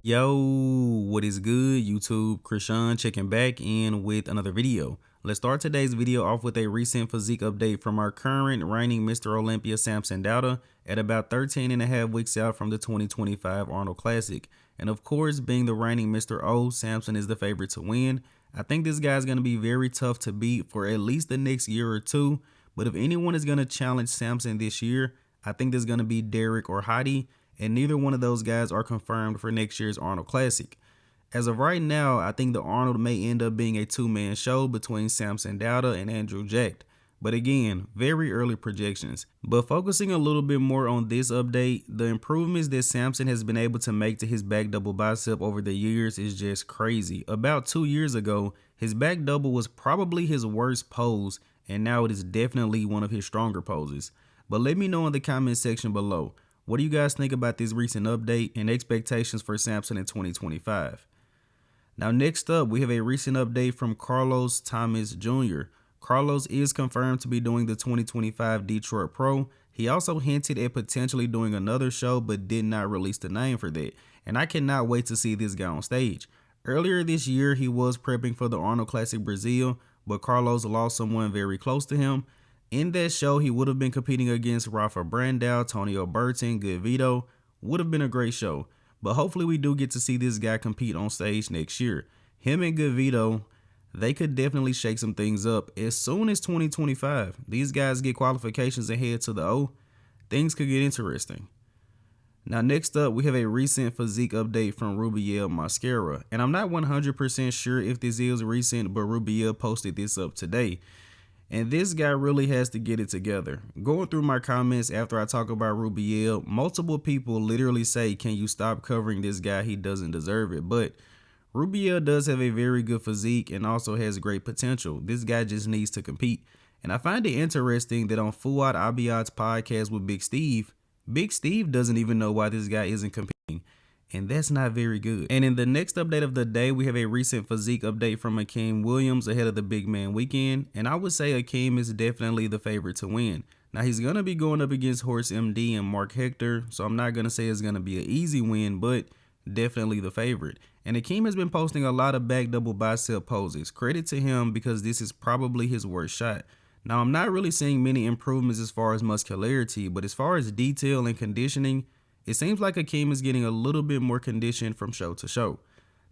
Yo, what is good, YouTube? Krishan checking back in with another video. Let's start today's video off with a recent physique update from our current reigning Mr. Olympia Samson Dauda at about 13 and a half weeks out from the 2025 Arnold Classic. And of course, being the reigning Mr. O, Samson is the favorite to win. I think this guy's going to be very tough to beat for at least the next year or two. But if anyone is going to challenge Samson this year, I think there's going to be Derek or Hadi. And neither one of those guys are confirmed for next year's Arnold Classic. As of right now, I think the Arnold may end up being a two-man show between Samson Dauda and Andrew Jacked. But again, very early projections. But focusing a little bit more on this update, the improvements that Samson has been able to make to his back double bicep over the years is just crazy. About 2 years ago, his back double was probably his worst pose, and now it is definitely one of his stronger poses. But let me know in the comment section below. What do you guys think about this recent update and expectations for Samson in 2025? Now, next up, we have a recent update from Carlos Thomas Jr. Carlos is confirmed to be doing the 2025 Detroit Pro. He also hinted at potentially doing another show, but did not release the name for that. And I cannot wait to see this guy on stage. Earlier this year, he was prepping for the Arnold Classic Brazil, but Carlos lost someone very close to him. In that show, he would have been competing against Rafa Brandao, Tonio Burton, Good Vito. Would have been a great show. But hopefully we do get to see this guy compete on stage next year. Him and Good Vito, they could definitely shake some things up as soon as 2025. These guys get qualifications and head to the O. Things could get interesting. Now, next up, we have a recent physique update from Rubiel Mosquera. And I'm not 100% sure if this is recent, but Rubiel posted this up today. And this guy really has to get it together. Going through my comments after I talk about Rubiel, multiple people literally say, can you stop covering this guy? He doesn't deserve it. But Rubiel does have a very good physique and also has great potential. This guy just needs to compete. And I find it interesting that on Fuad Abiyad's podcast with Big Steve doesn't even know why this guy isn't competing. And that's not very good. And in the next update of the day, we have a recent physique update from Akim Williams ahead of the big man weekend. And I would say Akim is definitely the favorite to win. Now, he's going to be going up against Horse MD and Mark Hector. So I'm not going to say it's going to be an easy win, but definitely the favorite. And Akim has been posting a lot of back double bicep poses. Credit to him because this is probably his worst shot. Now, I'm not really seeing many improvements as far as muscularity, but as far as detail and conditioning, it seems like Akim is getting a little bit more conditioned from show to show.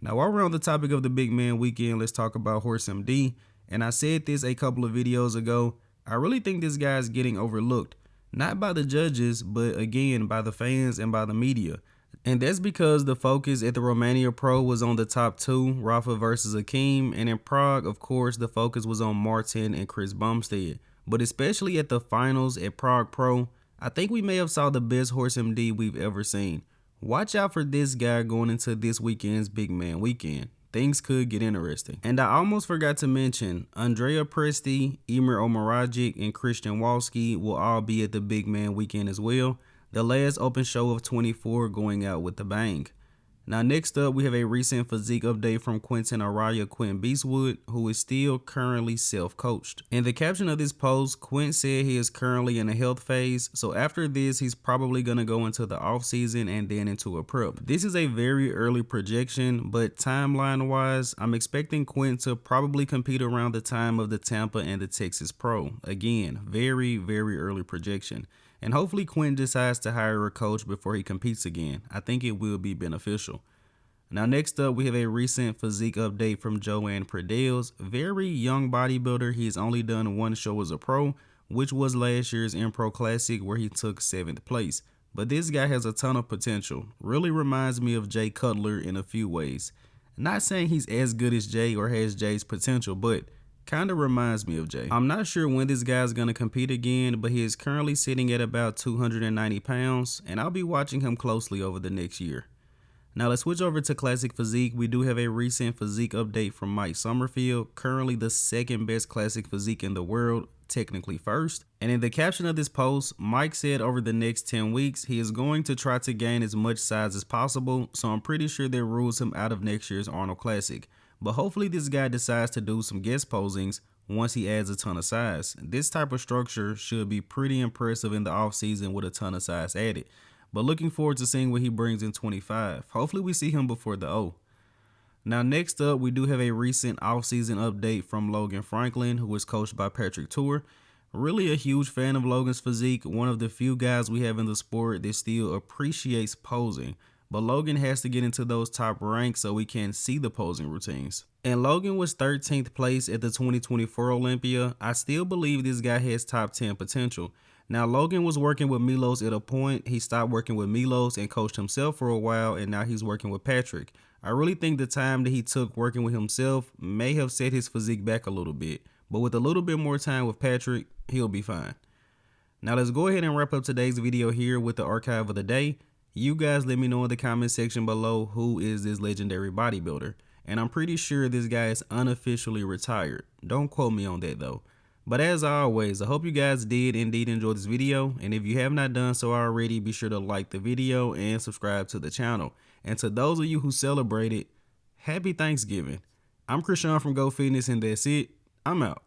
Now, while we're on the topic of the big man weekend, let's talk about Horse MD. And I said this a couple of videos ago. I really think this guy is getting overlooked. Not by the judges, but again, by the fans and by the media. And that's because the focus at the Romania Pro was on the top two, Rafa versus Akim. And in Prague, of course, the focus was on Martin and Chris Bumstead. But especially at the finals at Prague Pro, I think we may have saw the best Horse MD we've ever seen. Watch out for this guy going into this weekend's big man weekend. Things could get interesting. And I almost forgot to mention, Andrea Presti, Emir Omaragic, and Christian Walski will all be at the big man weekend as well. The last open show of 24 going out with a bang. Now, next up, we have a recent physique update from Quinton Eriya Quint Beastwood, who is still currently self-coached. In the caption of this post, Quint said he is currently in a health phase, so after this, he's probably going to go into the off-season and then into a prep. This is a very early projection, but timeline-wise, I'm expecting Quint to probably compete around the time of the Tampa and the Texas Pro. Again, very, very early projection. And hopefully Quint decides to hire a coach before he competes again. I think it will be beneficial. Now, next up, we have a recent physique update from Joan Pradells. Very young bodybuilder. He's only done one show as a pro, which was last year's Impro Classic where he took 7th place. But this guy has a ton of potential. Really reminds me of Jay Cutler in a few ways. Not saying he's as good as Jay or has Jay's potential, but kind of reminds me of Jay. I'm not sure when this guy's going to compete again, but he is currently sitting at about 290 pounds, and I'll be watching him closely over the next year. Now, let's switch over to Classic Physique. We do have a recent physique update from Mike Sommerfeld, currently the second best classic physique in the world, technically first. And in the caption of this post, Mike said over the next 10 weeks, he is going to try to gain as much size as possible, so I'm pretty sure that rules him out of next year's Arnold Classic. But hopefully this guy decides to do some guest posings once he adds a ton of size. This type of structure should be pretty impressive in the offseason with a ton of size added. but looking forward to seeing what he brings in 25. Hopefully we see him before the O. Now next up, we do have a recent offseason update from Logan Franklin, who is coached by Patrick Tour. Really a huge fan of Logan's physique, one of the few guys we have in the sport that still appreciates posing. But Logan has to get into those top ranks so we can see the posing routines. And Logan was 13th place at the 2024 Olympia. I still believe this guy has top 10 potential. Now Logan was working with Milos at a point. He stopped working with Milos and coached himself for a while, and now he's working with Patrick. I really think the time that he took working with himself may have set his physique back a little bit, but with a little bit more time with Patrick, he'll be fine. Now let's go ahead and wrap up today's video here with the archive of the day. You guys let me know in the comment section below who is this legendary bodybuilder. And I'm pretty sure this guy is unofficially retired. Don't quote me on that though. But as always, I hope you guys did indeed enjoy this video. And if you have not done so already, be sure to like the video and subscribe to the channel. And to those of you who celebrated, happy Thanksgiving. I'm Krishan from Go Fitness, and that's it. I'm out.